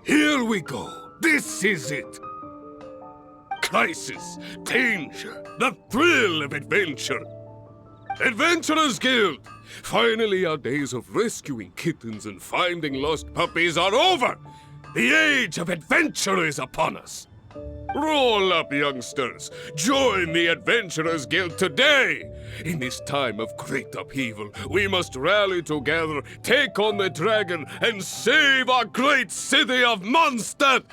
Here we go. This is it. Crisis, danger, the thrill of adventure. Adventurers Guild! Finally, our days of rescuing kittens and finding lost puppies are over! The age of adventure is upon us! Roll up, youngsters! Join the Adventurers Guild today! In this time of great upheaval, we must rally together, take on the dragon, and save our great city of Mondstadt!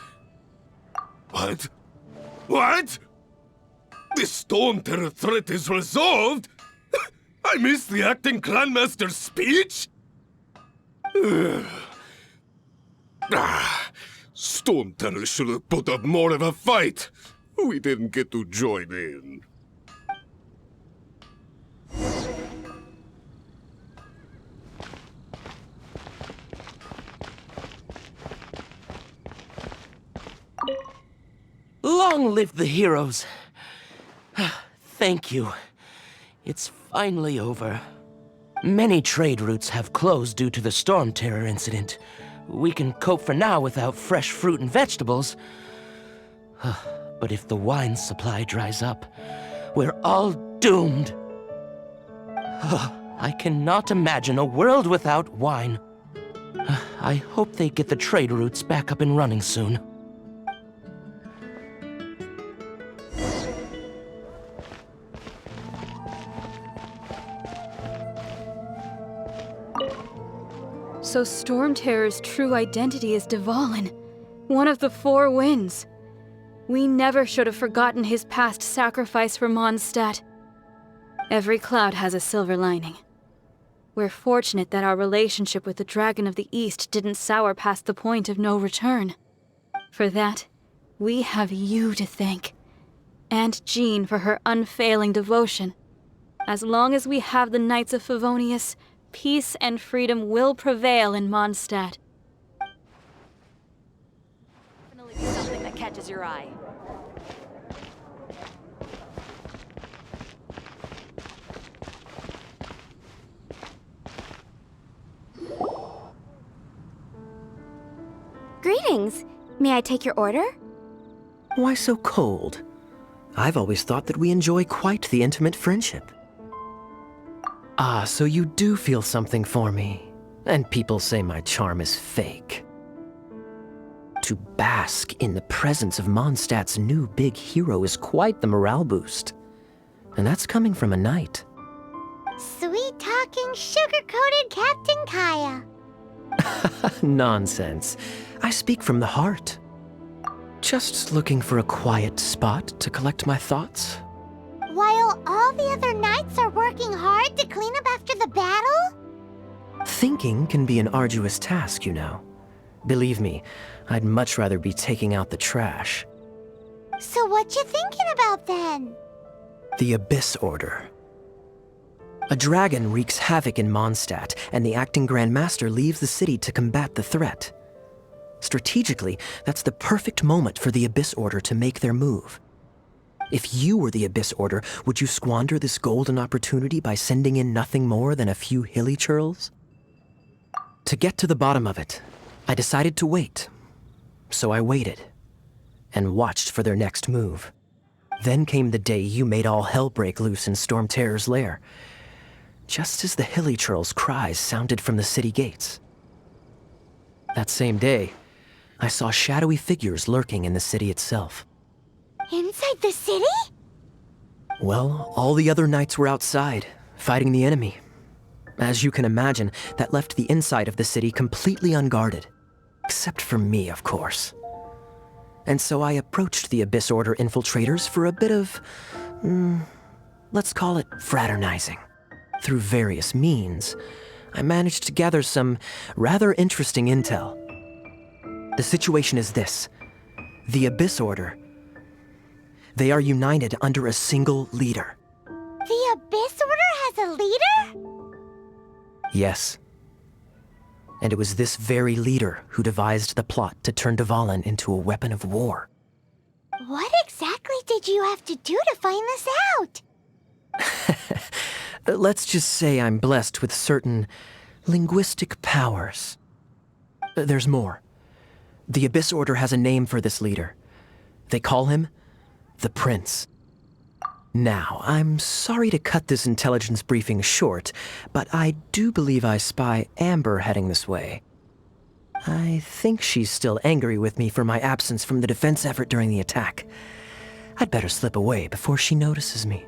What? What? The Storm Terror threat is resolved? I missed the acting clanmaster's speech? Storm Terror should have put up more of a fight. We didn't get to join in. Long live the heroes. Thank you. It's finally over. Many trade routes have closed due to the Storm Terror incident. We can cope for now without fresh fruit and vegetables. But if the wine supply dries up, we're all doomed. I cannot imagine a world without wine. I hope they get the trade routes back up and running soon. So Storm Terror's true identity is Dvalin, one of the Four Winds. We never should have forgotten his past sacrifice for Mondstadt. Every cloud has a silver lining. We're fortunate that our relationship with the Dragon of the East didn't sour past the point of no return. For that, we have you to thank. And Jean for her unfailing devotion. As long as we have the Knights of Favonius, peace and freedom will prevail in Mondstadt. Definitely be something that catches your eye. Greetings. May I take your order? Why so cold? I've always thought that we enjoy quite the intimate friendship. Ah, so you do feel something for me. And people say my charm is fake. To bask in the presence of Mondstadt's new big hero is quite the morale boost. And that's coming from a knight. Sweet-talking, sugar-coated Captain Kaya. Nonsense. I speak from the heart. Just looking for a quiet spot to collect my thoughts. While all the other knights are working hard to clean up after the battle? Thinking can be an arduous task, you know. Believe me, I'd much rather be taking out the trash. So what you thinking about then? The Abyss Order. A dragon wreaks havoc in Mondstadt, and the acting Grand Master leaves the city to combat the threat. Strategically, that's the perfect moment for the Abyss Order to make their move. If you were the Abyss Order, would you squander this golden opportunity by sending in nothing more than a few hilly churls? To get to the bottom of it, I decided to wait. So I waited, and watched for their next move. Then came the day you made all hell break loose in Storm Terror's lair, just as the hilly churls' cries sounded from the city gates. That same day, I saw shadowy figures lurking in the city itself. Inside the city? Well, all the other knights were outside, fighting the enemy. As you can imagine, that left the inside of the city completely unguarded. Except for me, of course. And so I approached the Abyss Order infiltrators for a bit of, let's call it fraternizing. Through various means, I managed to gather some rather interesting intel. The situation is this. The Abyss Order, they are united under a single leader. The Abyss Order has a leader? Yes. And it was this very leader who devised the plot to turn Dvalin into a weapon of war. What exactly did you have to do to find this out? Let's just say I'm blessed with certain linguistic powers. There's more. The Abyss Order has a name for this leader. They call him the Prince. Now, I'm sorry to cut this intelligence briefing short, but I do believe I spy Amber heading this way. I think she's still angry with me for my absence from the defense effort during the attack. I'd better slip away before she notices me.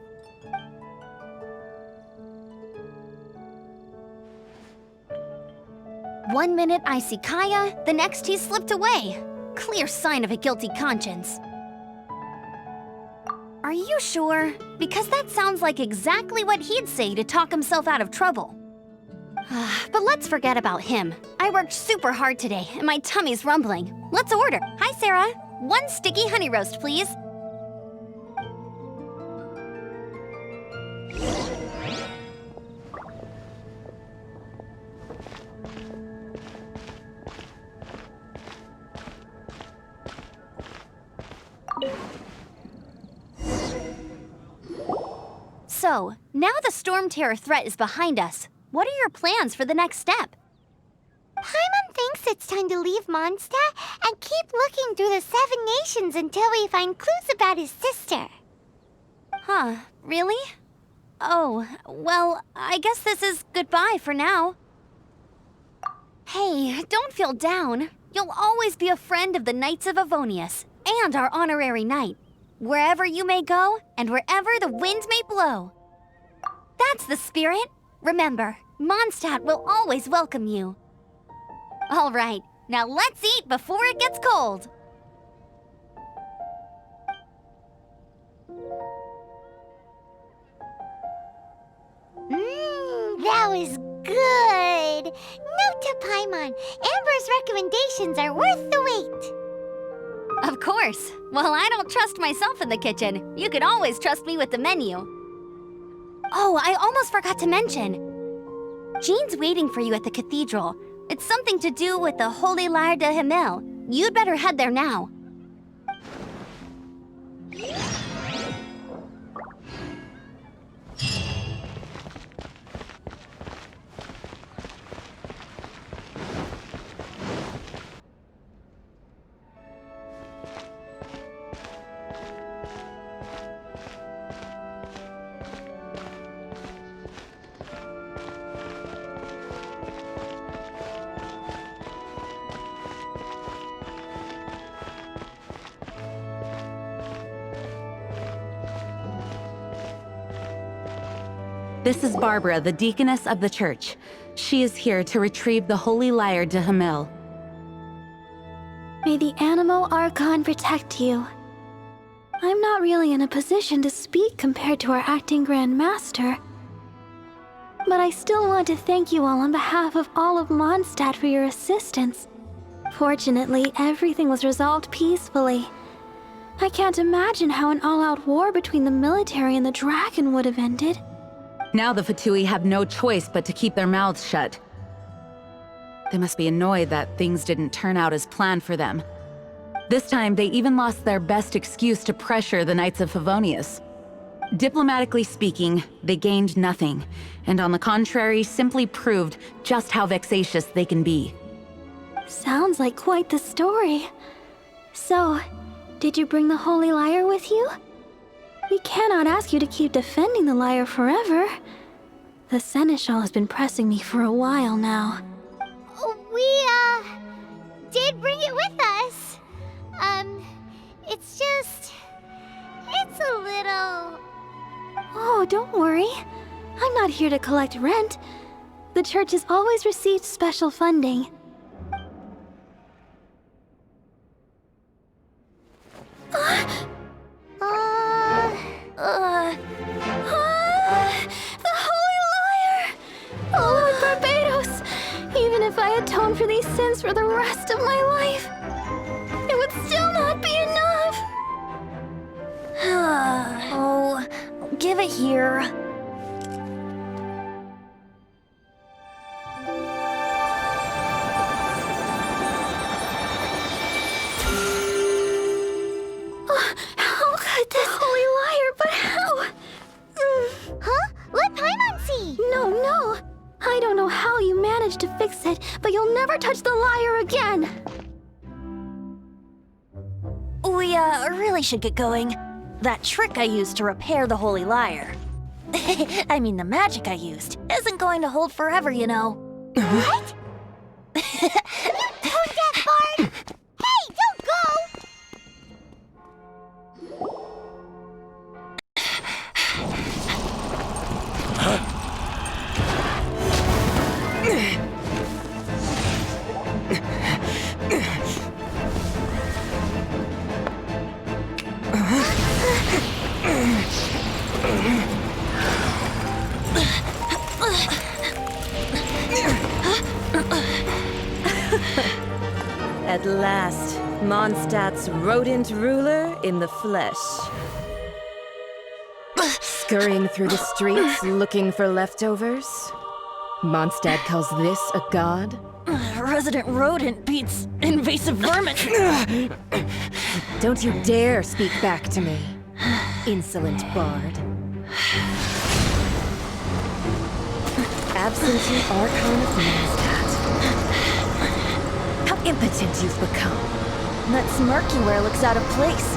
One minute I see Kaya, the next he slipped away. Clear sign of a guilty conscience. Are you sure? Because that sounds like exactly what he'd say to talk himself out of trouble. But let's forget about him. I worked super hard today, and my tummy's rumbling. Let's order. Hi, Sarah. 1 sticky honey roast, please. So, now the Storm Terror threat is behind us. What are your plans for the next step? Paimon thinks it's time to leave Mondstadt and keep looking through the 7 nations until we find clues about his sister. Huh, really? Oh, well, I guess this is goodbye for now. Hey, don't feel down. You'll always be a friend of the Knights of Avonius, and our honorary knight. Wherever you may go, and wherever the wind may blow. That's the spirit. Remember, Mondstadt will always welcome you. All right, now let's eat before it gets cold. That was good. Note to Paimon, Amber's recommendations are worth the wait. Of course. Well, I don't trust myself in the kitchen. You can always trust me with the menu. Oh, I almost forgot to mention. Jean's waiting for you at the cathedral. It's something to do with the Holy Lyre de Himmel. You'd better head there now. This is Barbara, the deaconess of the church. She is here to retrieve the Holy Lyre de Himmel. May the Animo Archon protect you. I'm not really in a position to speak compared to our acting Grand Master. But I still want to thank you all on behalf of all of Mondstadt for your assistance. Fortunately, everything was resolved peacefully. I can't imagine how an all-out war between the military and the dragon would have ended. Now the Fatui have no choice but to keep their mouths shut. They must be annoyed that things didn't turn out as planned for them. This time, they even lost their best excuse to pressure the Knights of Favonius. Diplomatically speaking, they gained nothing, and on the contrary, simply proved just how vexatious they can be. Sounds like quite the story. So, did you bring the Holy Lyre with you? We cannot ask you to keep defending the lyre forever. The Seneschal has been pressing me for a while now. We, did bring it with us. It's a little... Oh, don't worry. I'm not here to collect rent. The church has always received special funding. The Holy Lyre! Oh, Lord Barbados! Even if I atoned for these sins for the rest of my life, it would still not be enough! Oh, give it here. How could this Holy Lyre, but how? Huh? Let Paimon see! No. I don't know how you managed to fix it, but you'll never touch the lyre again! We, really should get going. That trick I used to repair the Holy Lyre. I mean, the magic I used isn't going to hold forever, you know. What? You tone-deaf bard! Hey, don't go! At last, Mondstadt's rodent ruler in the flesh. Scurrying through the streets looking for leftovers? Mondstadt calls this a god? Resident rodent beats invasive vermin. Don't you dare speak back to me, insolent bard. Absentee Archon of Mondstadt. How impotent you've become. That smirk you wear looks out of place.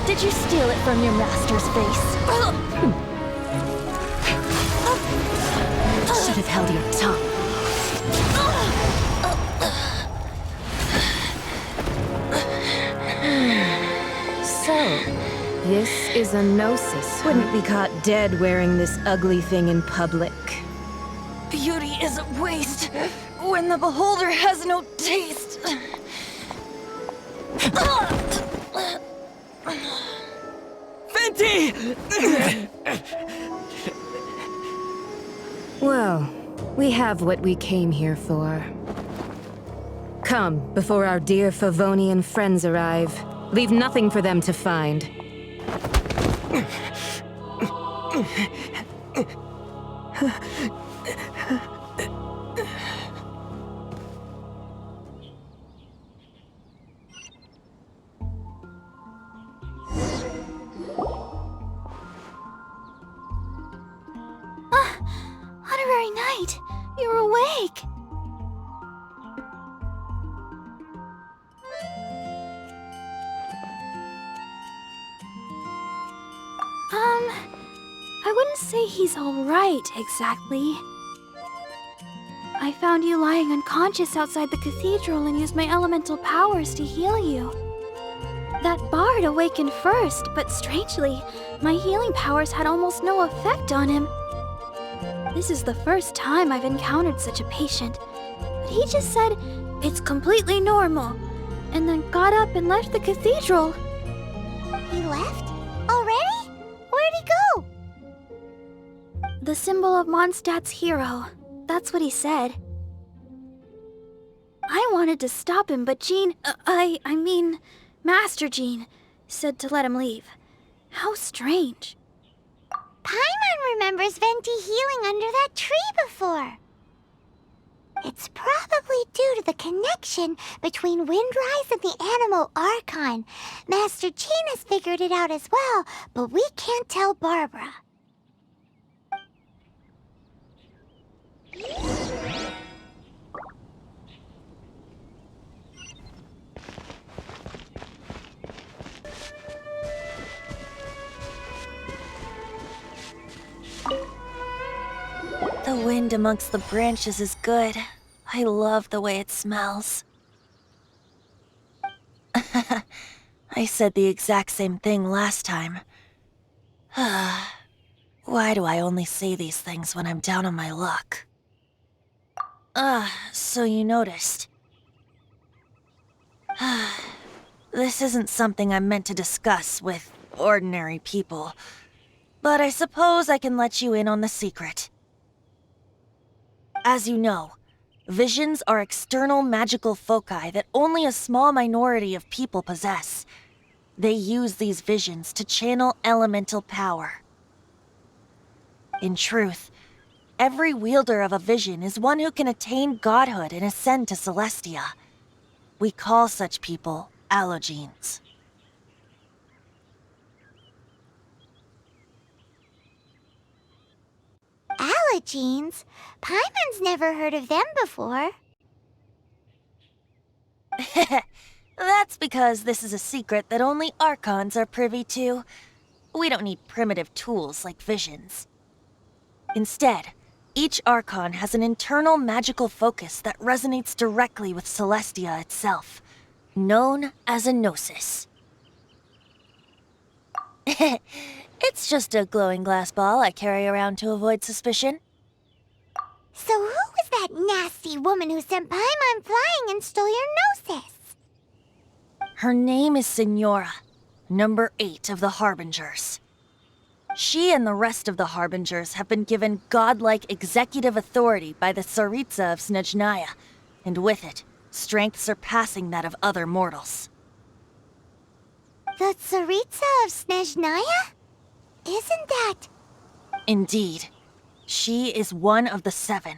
Did you steal it from your master's face? Should have held your tongue. So, this is a gnosis. Wouldn't be caught dead wearing this ugly thing in public. Beauty is a waste when the beholder has no taste. Venti! Well, we have what we came here for. Come, before our dear Favonian friends arrive. Leave nothing for them to find. Honorary Knight, you're awake. I wouldn't say he's all right, exactly. I found you lying unconscious outside the cathedral and used my elemental powers to heal you. That bard awakened first, but strangely, my healing powers had almost no effect on him. This is the first time I've encountered such a patient, but he just said, "It's completely normal," and then got up and left the cathedral. He left? Already? Where'd he go? The symbol of Mondstadt's hero. That's what he said. I wanted to stop him, but Jean, I mean, Master Jean, said to let him leave. How strange. Paimon remembers Venti healing under that tree before. It's probably due to the connection between Windrise and the Animal Archon. Master Jean has figured it out as well, but we can't tell Barbara. The wind amongst the branches is good. I love the way it smells. I said the exact same thing last time. Why do I only say these things when I'm down on my luck? So you noticed. This isn't something I'm meant to discuss with ordinary people, but I suppose I can let you in on the secret. As you know, visions are external magical foci that only a small minority of people possess. They use these visions to channel elemental power. In truth, every wielder of a vision is one who can attain godhood and ascend to Celestia. We call such people allogenes. Allogenes? Paimon's never heard of them before. That's because this is a secret that only Archons are privy to. We don't need primitive tools like visions. Instead, each Archon has an internal magical focus that resonates directly with Celestia itself, known as a Gnosis. It's just a glowing glass ball I carry around to avoid suspicion. So who was that nasty woman who sent Paimon flying and stole your Gnosis? Her name is Signora, number 8 of the Harbingers. She and the rest of the Harbingers have been given godlike executive authority by the Tsaritsa of Snezhnaya, and with it, strength surpassing that of other mortals. The Tsaritsa of Snezhnaya? Isn't that... Indeed. She is one of the 7,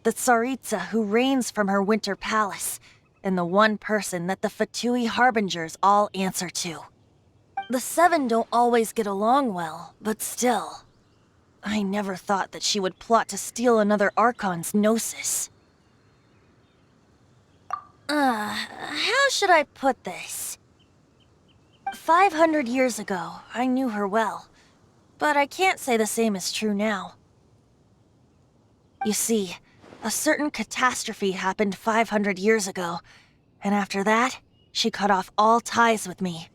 the Tsaritsa who reigns from her winter palace, and the one person that the Fatui Harbingers all answer to. The 7 don't always get along well, but still. I never thought that she would plot to steal another Archon's Gnosis. How should I put this? 500 years ago, I knew her well, but I can't say the same is true now. You see, a certain catastrophe happened 500 years ago, and after that, she cut off all ties with me.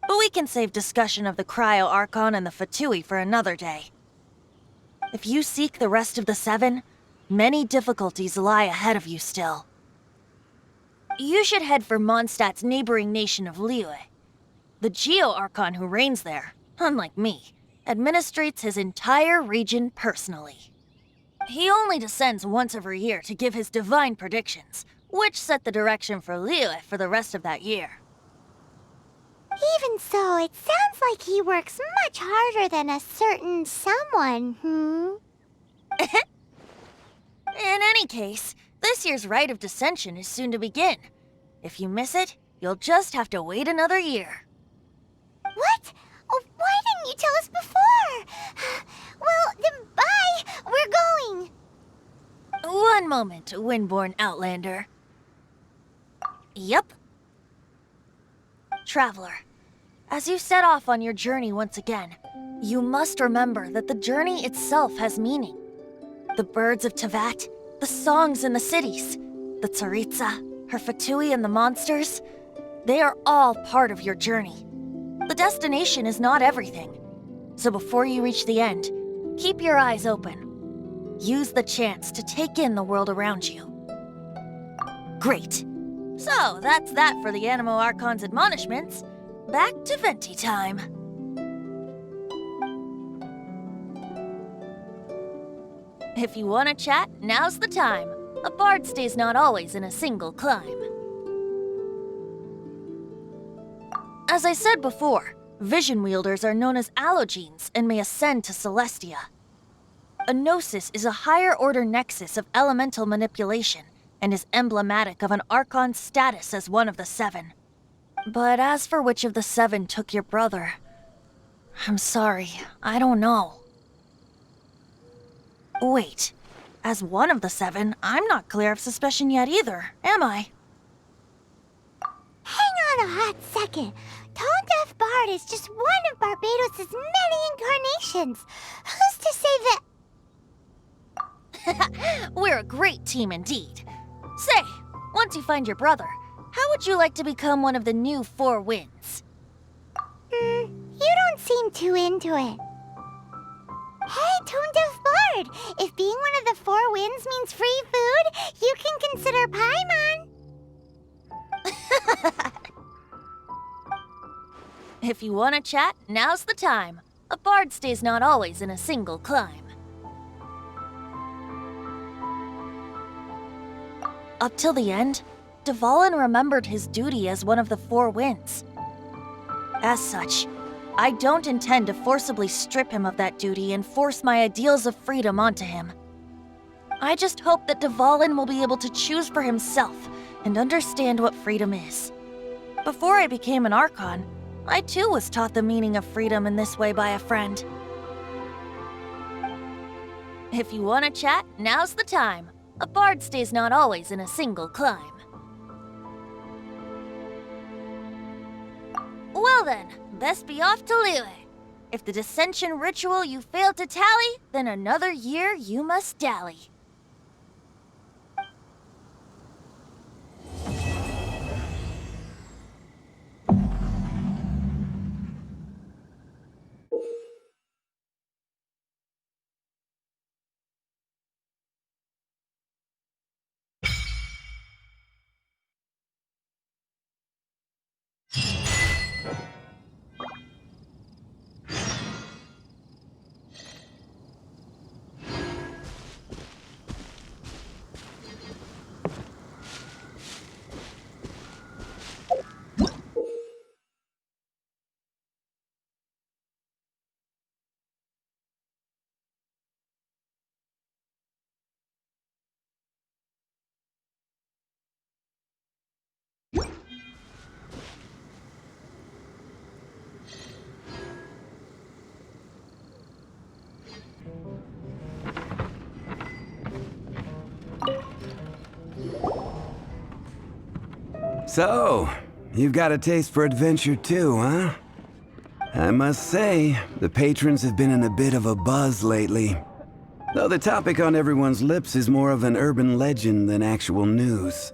But we can save discussion of the Cryo Archon and the Fatui for another day. If you seek the rest of the 7, many difficulties lie ahead of you still. You should head for Mondstadt's neighboring nation of Liyue. The Geo Archon who reigns there, unlike me, administrates his entire region personally. He only descends once every year to give his divine predictions, which set the direction for Liyue for the rest of that year. Even so, it sounds like he works much harder than a certain someone, In any case, this year's Rite of Descension is soon to begin. If you miss it, you'll just have to wait another year. What? Oh, why didn't you tell us before? Well, then bye! We're going! One moment, Windborn Outlander. Yep. Traveler, as you set off on your journey once again, you must remember that the journey itself has meaning. The birds of Teyvat, the songs in the cities, the Tsaritsa, her Fatui and the monsters, they are all part of your journey. The destination is not everything. So before you reach the end, keep your eyes open. Use the chance to take in the world around you. Great. So that's that for the Animo Archon's admonishments. Back to Venti time. If you want to chat, now's the time. A bard stays not always in a single climb. As I said before, vision wielders are known as allogenes and may ascend to Celestia. A Gnosis is a higher-order nexus of elemental manipulation and is emblematic of an Archon's status as one of the 7. But as for which of the 7 took your brother, I'm sorry, I don't know. Wait, as one of the 7, I'm not clear of suspicion yet either, am I? Hang on a hot second. Tone Deaf Bard is just one of Barbados' many incarnations. Who's to say that... We're a great team indeed. Say, once you find your brother, how would you like to become one of the new 4 winds? You don't seem too into it. Hey, Tone Deaf Bard! If being one of the 4 winds means free food, you can consider Paimon. If you want to chat, now's the time. A bard stays not always in a single climb. Up till the end, Dvalin remembered his duty as one of the 4 winds. As such, I don't intend to forcibly strip him of that duty and force my ideals of freedom onto him. I just hope that Dvalin will be able to choose for himself and understand what freedom is. Before I became an Archon, I too was taught the meaning of freedom in this way by a friend. If you want to chat, now's the time. A bard stays not always in a single climb. then, best be off to Liyue. If the dissension ritual you failed to tally, then another year you must dally. So, you've got a taste for adventure too, huh? I must say, the patrons have been in a bit of a buzz lately. Though the topic on everyone's lips is more of an urban legend than actual news.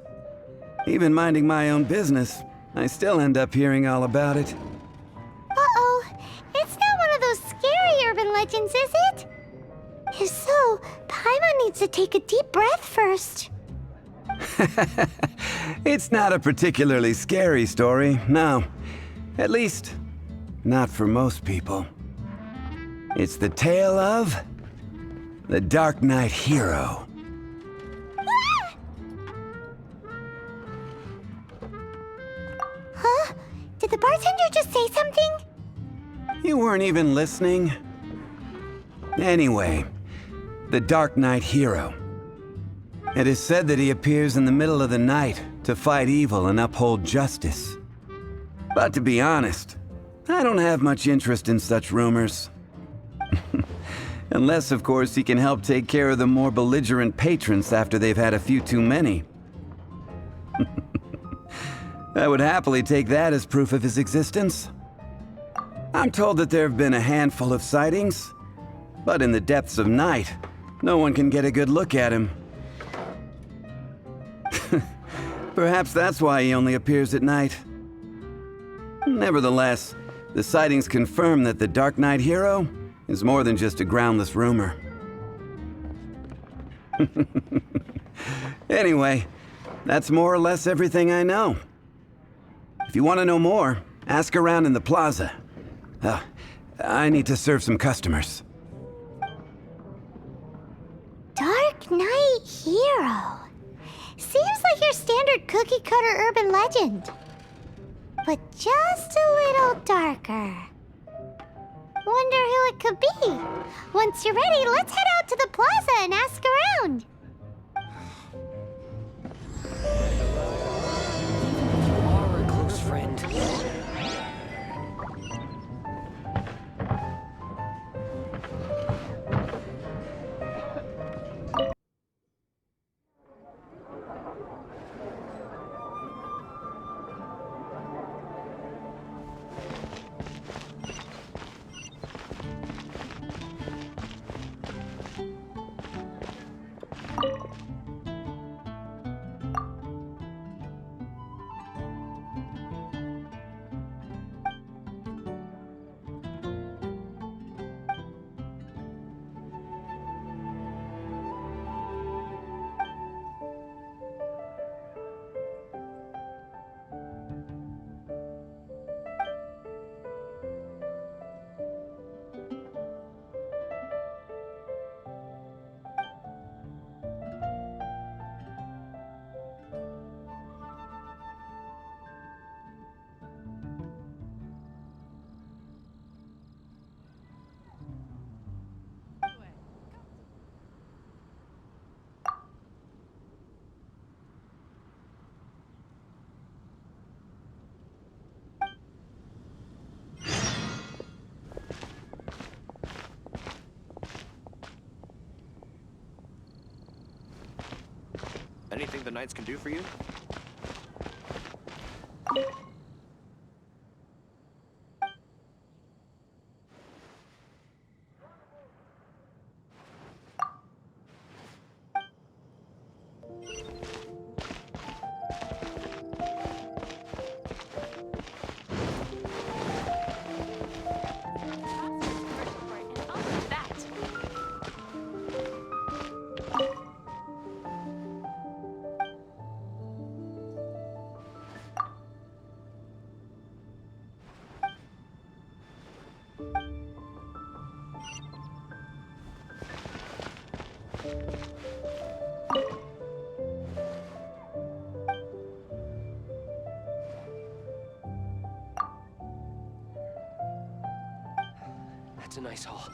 Even minding my own business, I still end up hearing all about it. Uh-oh. It's not one of those scary urban legends, is it? If so, Paimon needs to take a deep breath first. It's not a particularly scary story, no. At least, not for most people. It's the tale of the Dark Knight Hero. Huh? Did the bartender just say something? You weren't even listening? Anyway, the Dark Knight Hero. It is said that he appears in the middle of the night to fight evil and uphold justice. But to be honest, I don't have much interest in such rumors. Unless, of course, he can help take care of the more belligerent patrons after they've had a few too many. I would happily take that as proof of his existence. I'm told that there have been a handful of sightings, but in the depths of night, no one can get a good look at him. Perhaps that's why he only appears at night. Nevertheless, the sightings confirm that the Dark Knight Hero is more than just a groundless rumor. Anyway, that's more or less everything I know. If you want to know more, ask around in the plaza. I need to serve some customers. Dark Knight Hero. Seems like your standard cookie-cutter urban legend. But just a little darker. Wonder who it could be. Once you're ready, let's head out to the plaza and ask around. You are a close friend. Anything the Knights can do for you? That's a nice haul.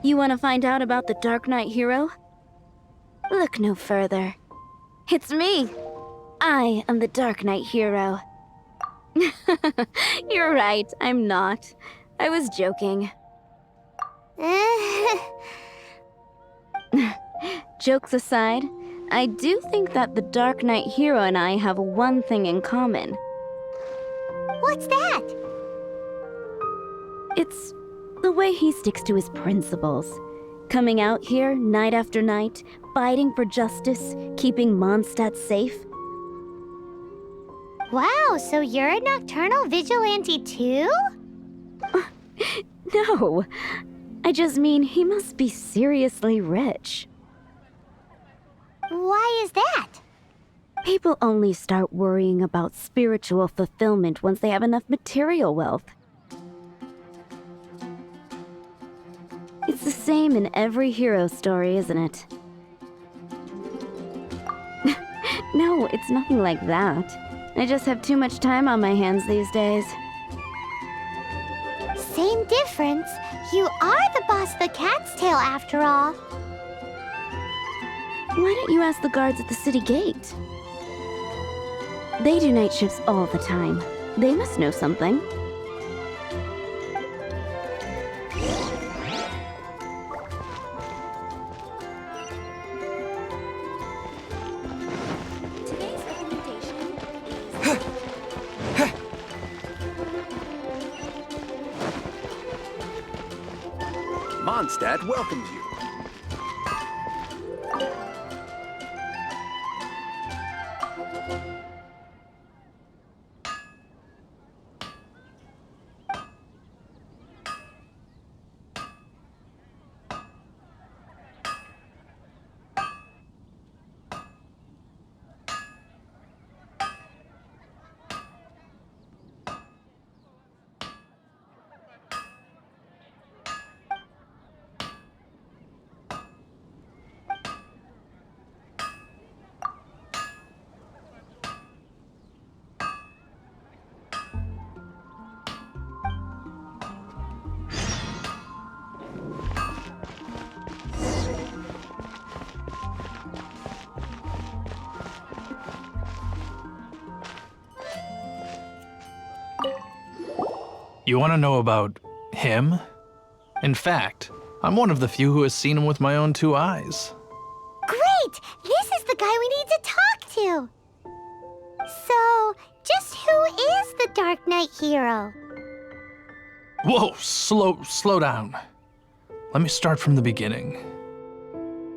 You want to find out about the Dark Knight hero? Look no further. It's me! I am the Dark Knight hero. You're right, I'm not. I was joking. Jokes aside, I do think that the Dark Knight hero and I have one thing in common. What's that? It's the way he sticks to his principles. Coming out here night after night, fighting for justice, keeping Mondstadt safe. Wow, so you're a nocturnal vigilante too? No, I just mean he must be seriously rich. Why is that? People only start worrying about spiritual fulfillment once they have enough material wealth. It's the same in every hero story, isn't it? No, it's nothing like that. I just have too much time on my hands these days. Same difference. You are the boss of the Cat's Tail after all. Why don't you ask the guards at the city gate? They do night shifts all the time. They must know something. Today's recommendation is... Mondstadt welcomes you. You want to know about him? In fact, I'm one of the few who has seen him with my own 2 eyes. Great! This is the guy we need to talk to! So, just who is the Dark Knight hero? Whoa, slow down. Let me start from the beginning.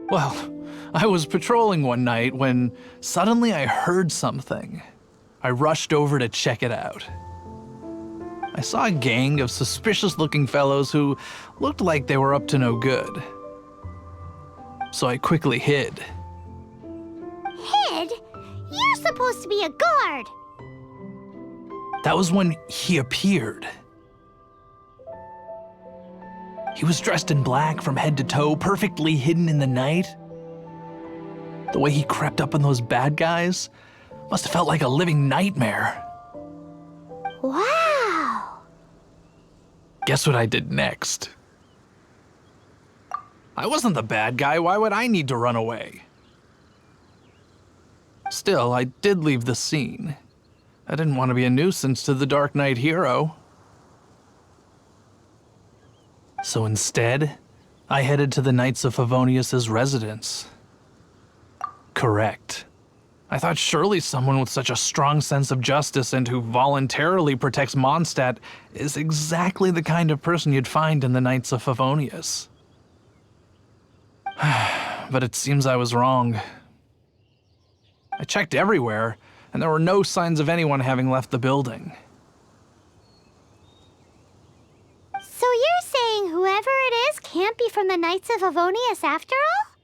Well, I was patrolling one night when suddenly I heard something. I rushed over to check it out. I saw a gang of suspicious-looking fellows who looked like they were up to no good. So I quickly hid. Hid? You're supposed to be a guard! That was when he appeared. He was dressed in black from head to toe, perfectly hidden in the night. The way he crept up on those bad guys must have felt like a living nightmare. Wow! Guess what I did next? I wasn't the bad guy. Why would I need to run away? Still, I did leave the scene. I didn't want to be a nuisance to the Dark Knight hero. So instead, I headed to the Knights of Favonius' residence. Correct. I thought surely someone with such a strong sense of justice and who voluntarily protects Mondstadt is exactly the kind of person you'd find in the Knights of Favonius. But it seems I was wrong. I checked everywhere, and there were no signs of anyone having left the building. So you're saying whoever it is can't be from the Knights of Favonius after all?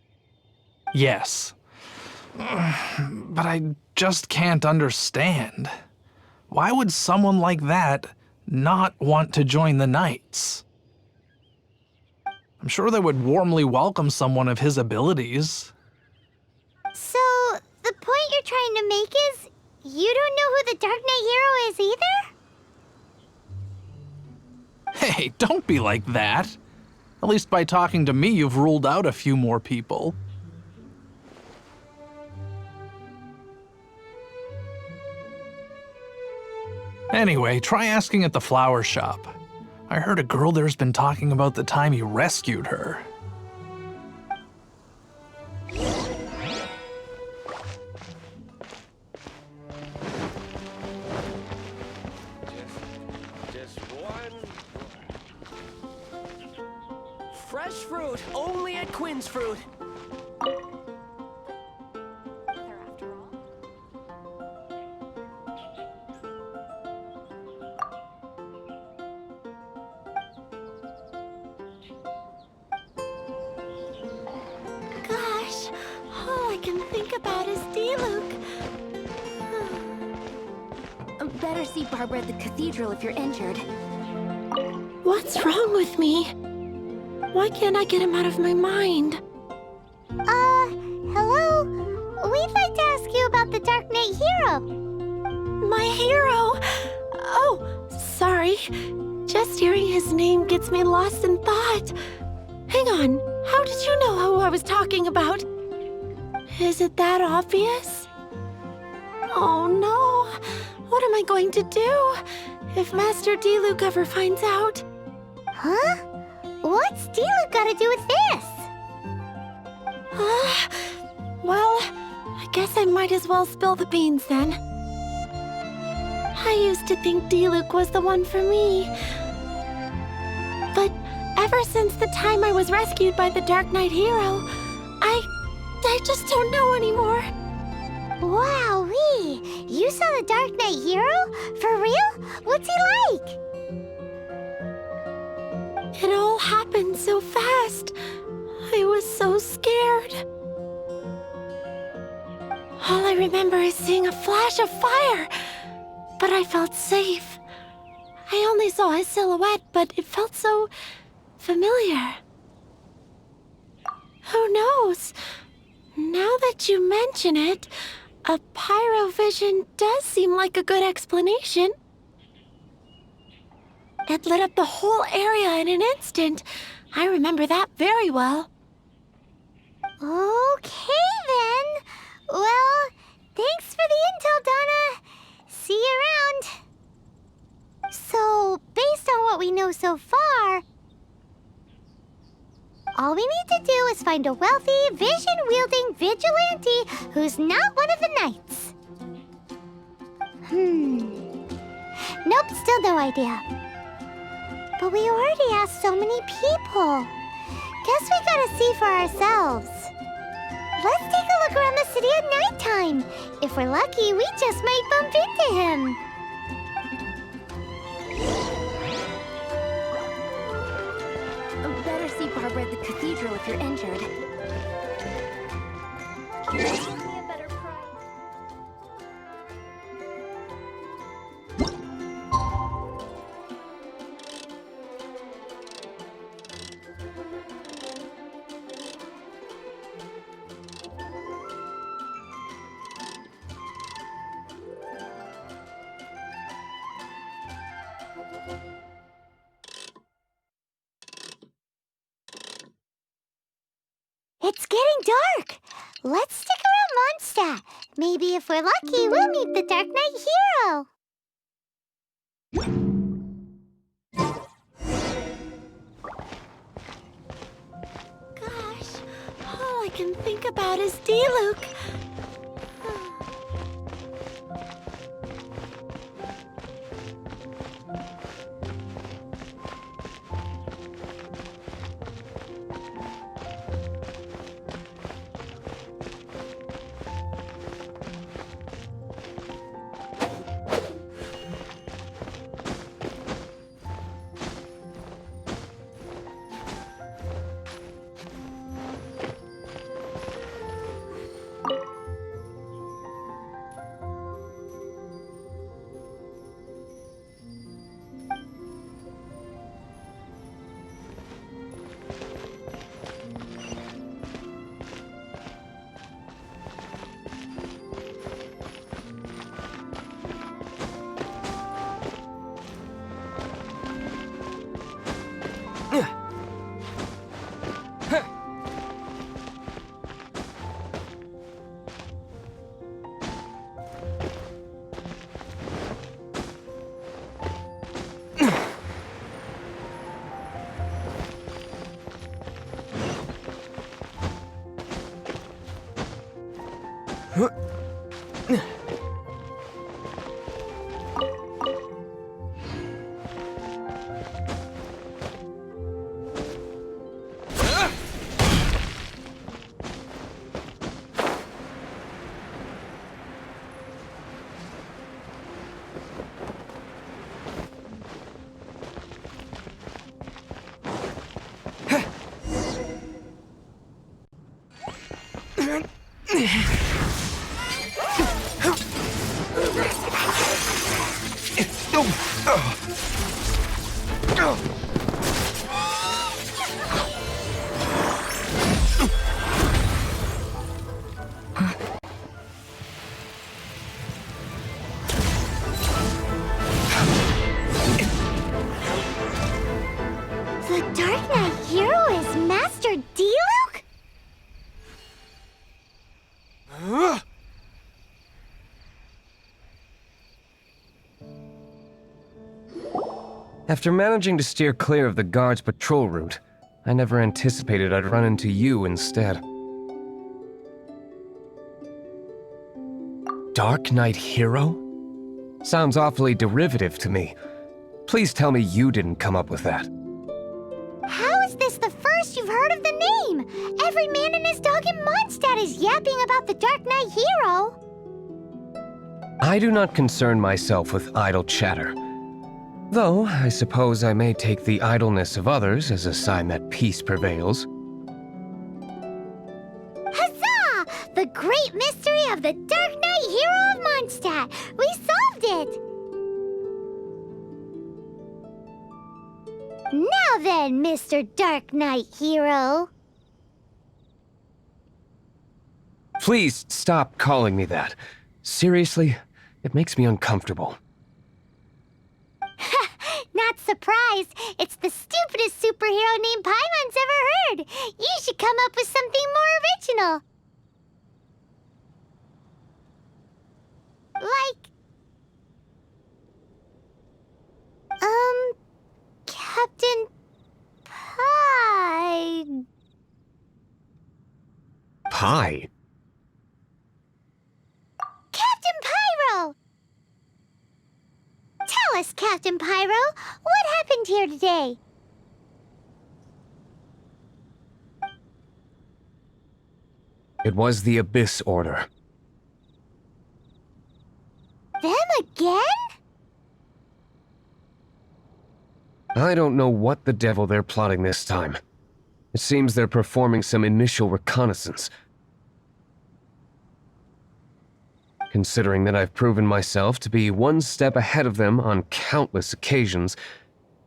Yes. But I just can't understand. Why would someone like that not want to join the Knights? I'm sure they would warmly welcome someone of his abilities. So, the point you're trying to make is you don't know who the Dark Knight Hero is either? Hey, don't be like that. At least by talking to me, you've ruled out a few more people. Anyway, try asking at the flower shop. I heard a girl there's been talking about the time you rescued her. Fresh fruit, only at Quinn's Fruit. Gosh, all I can think about is Diluc. Better see Barbara at the cathedral if you're injured. What's wrong with me? Why can't I get him out of my mind? Hello? We'd like to ask you about the Dark Knight Hero. My hero! Oh, sorry. Just hearing his name gets me lost in thought. Hang on, how did you know who I was talking about? Is it that obvious? Oh no, what am I going to do if Master Diluc ever finds out? Huh? What's Diluc got to do with this? Well, I guess I might as well spill the beans then. I used to think Diluc was the one for me. But ever since the time I was rescued by the Dark Knight Hero, I just don't know anymore. Wowee! You saw the Dark Knight Hero? For real? What's he like? It all happened so fast. I was so scared. All I remember is seeing a flash of fire, but I felt safe. I only saw his silhouette, but it felt so familiar. Who knows? Now that you mention it, a pyrovision does seem like a good explanation. It lit up the whole area in an instant. I remember that very well. Okay, then. Well, thanks for the intel, Donna. See you around. So, based on what we know so far, all we need to do is find a wealthy, vision-wielding vigilante who's not one of the knights. Nope, still no idea. But we already asked so many people. Guess we gotta see for ourselves. Let's take a look around the city at nighttime. If we're lucky, we just might bump into him. Better see Barbara at the cathedral if you're injured. It's getting dark. Let's stick around Mondstadt. Maybe if we're lucky, we'll meet the Dark Knight Hero. can think about is Diluc. The Dark Knight hero is Master Diluc? After managing to steer clear of the guard's patrol route, I never anticipated I'd run into you instead. Dark Knight hero? Sounds awfully derivative to me. Please tell me you didn't come up with that. How is this the first you've heard of the name? Every man and his dog in Mondstadt is yapping about the Dark Knight hero. I do not concern myself with idle chatter. Though, I suppose I may take the idleness of others as a sign that peace prevails. Huzzah! The great mystery of the Dark Knight hero of Mondstadt! We solved it! Now then, Mr. Dark Knight hero. Please stop calling me that. Seriously, it makes me uncomfortable. Not surprised. It's the stupidest superhero name Paimon's ever heard. You should come up with something more original. Like... Captain Pie... Pie? Captain Pyro! Tell us, Captain Pyro, what happened here today? It was the Abyss Order. Them again? I don't know what the devil they're plotting this time. It seems they're performing some initial reconnaissance. Considering that I've proven myself to be one step ahead of them on countless occasions,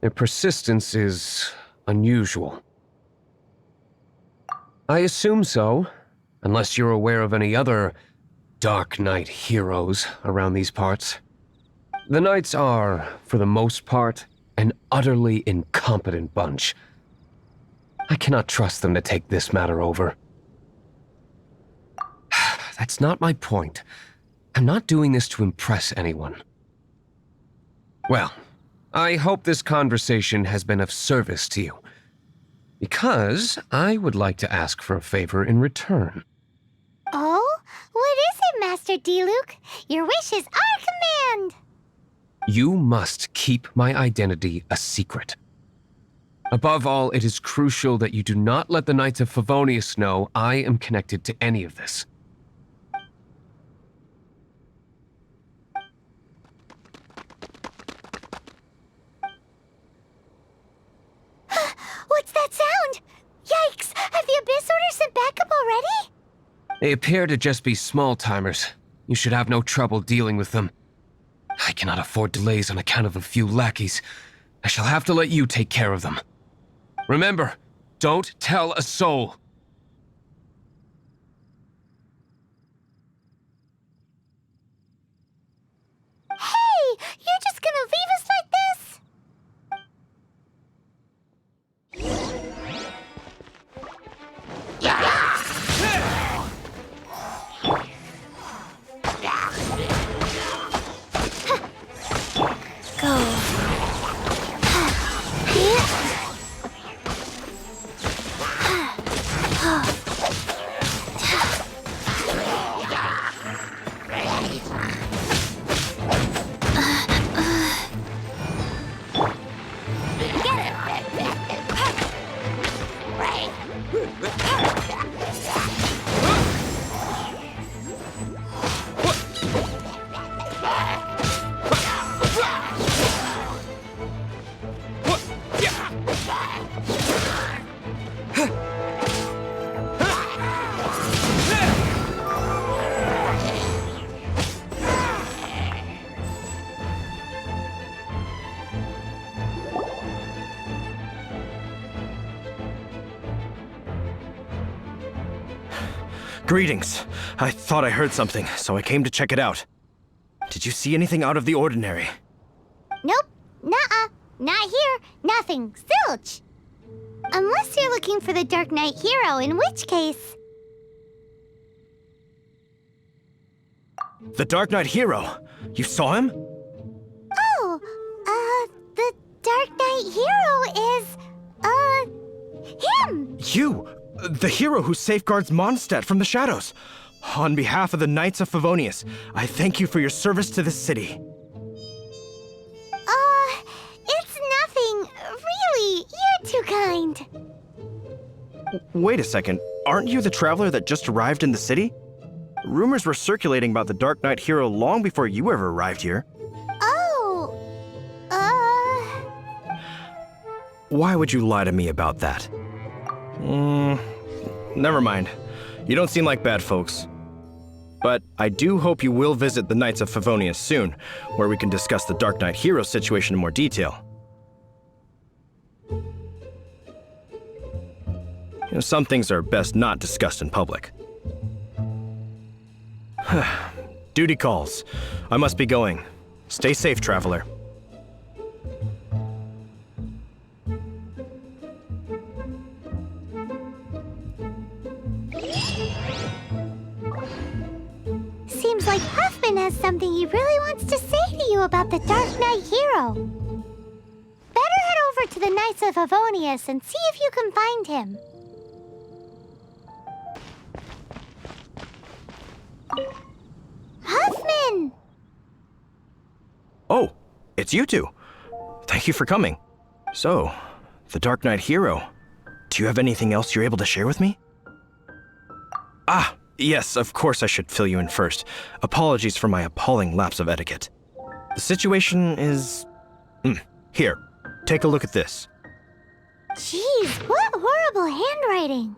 their persistence is unusual. I assume so, unless you're aware of any other Dark Knight heroes around these parts. The Knights are, for the most part, an utterly incompetent bunch. I cannot trust them to take this matter over. That's not my point. I'm not doing this to impress anyone. Well, I hope this conversation has been of service to you. Because I would like to ask for a favor in return. Oh? What is it, Master Diluc? Your wish is our command! You must keep my identity a secret. Above all, it is crucial that you do not let the Knights of Favonius know I am connected to any of this. What's that sound? Yikes! Have the Abyss Order sent backup already? They appear to just be small-timers. You should have no trouble dealing with them. I cannot afford delays on account of a few lackeys. I shall have to let you take care of them. Remember, don't tell a soul. Hey! You're just gonna leave us like this? Greetings. I thought I heard something, so I came to check it out. Did you see anything out of the ordinary? Nope. Nuh-uh. Not here. Nothing. Zilch. Unless you're looking for the Dark Knight Hero, in which case... The Dark Knight Hero? You saw him? Oh, the Dark Knight Hero is, him! You! The hero who safeguards Mondstadt from the shadows. On behalf of the Knights of Favonius, I thank you for your service to this city. It's nothing. Really, you're too kind. Wait a second. Aren't you the traveler that just arrived in the city? Rumors were circulating about the Dark Knight Hero long before you ever arrived here. Oh, Why would you lie to me about that? Never mind. You don't seem like bad folks. But I do hope you will visit the Knights of Favonius soon, where we can discuss the Dark Knight Hero situation in more detail. Some things are best not discussed in public. Duty calls. I must be going. Stay safe, traveler. seems like Huffman has something he really wants to say to you about the Dark Knight Hero. Better head over to the Knights of Favonius and see if you can find him. Huffman! Oh, it's you two. Thank you for coming. So, the Dark Knight Hero. Do you have anything else you're able to share with me? Ah, yes, of course I should fill you in first. Apologies for my appalling lapse of etiquette. The situation is... Here, take a look at this. Jeez, what horrible handwriting.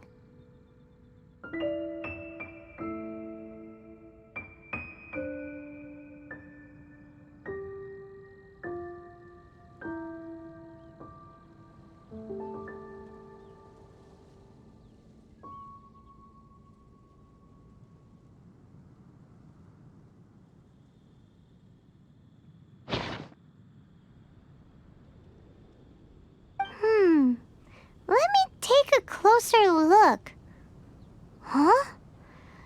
Let me take a closer look. Huh?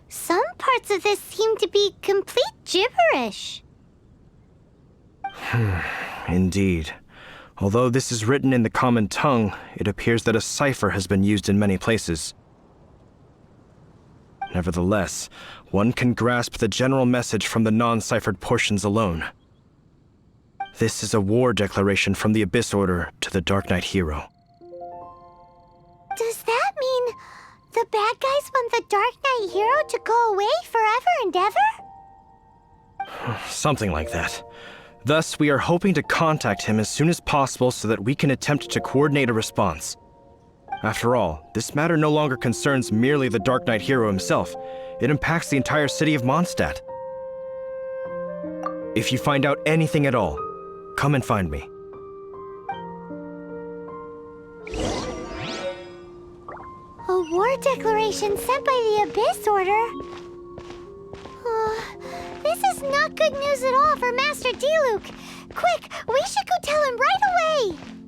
Some parts of this seem to be complete gibberish. Indeed. Although this is written in the common tongue, it appears that a cipher has been used in many places. Nevertheless, one can grasp the general message from the non-ciphered portions alone. This is a war declaration from the Abyss Order to the Dark Knight Hero. Does that mean the bad guys want the Dark Knight Hero to go away forever and ever? Something like that. Thus, we are hoping to contact him as soon as possible so that we can attempt to coordinate a response. After all, this matter no longer concerns merely the Dark Knight Hero himself. It impacts the entire city of Mondstadt. If you find out anything at all, come and find me. A war declaration sent by the Abyss Order? This is not good news at all for Master Diluc. Quick, we should go tell him right away!